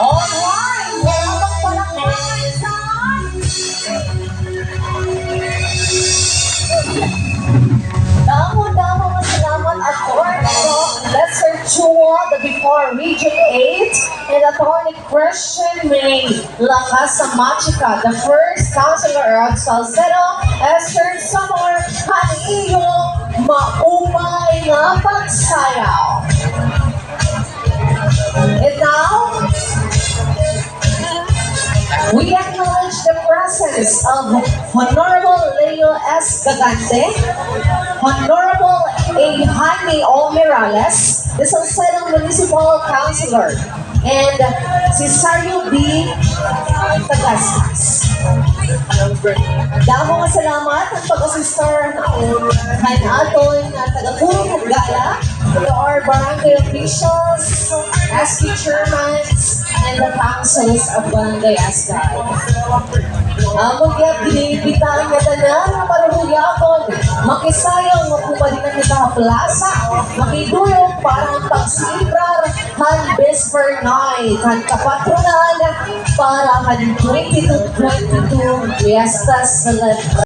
Alright, welcome pala guys! Damo-damo nga salamat at Pariho, Lesser Chua, the before Region 8, and Attorney Christian May Lakas sa Machika, the first counselor of Salcedo, Esther Samor, Haniyo, maumay nga pagsayaw. And now, we acknowledge the presence of Honorable Leo S. Gagante, Honorable A. Jaime O. Morales, the Salcedo Municipal Councilor, and Cesario B. Tagastas. Damo nga salamat at pag-assistor kay aton na taga-purong Hagala, to our barangay officials, SK chairmans, and the councils of Barangay Asgard. Among yung binibitan nga tanan na panuhulyapon, makisayaw nga pumalinan kita sa plaza, makiduyong parang pagsilibrar han Vesper Night, han kapatronan para han 22-22 Fiestas Celebration.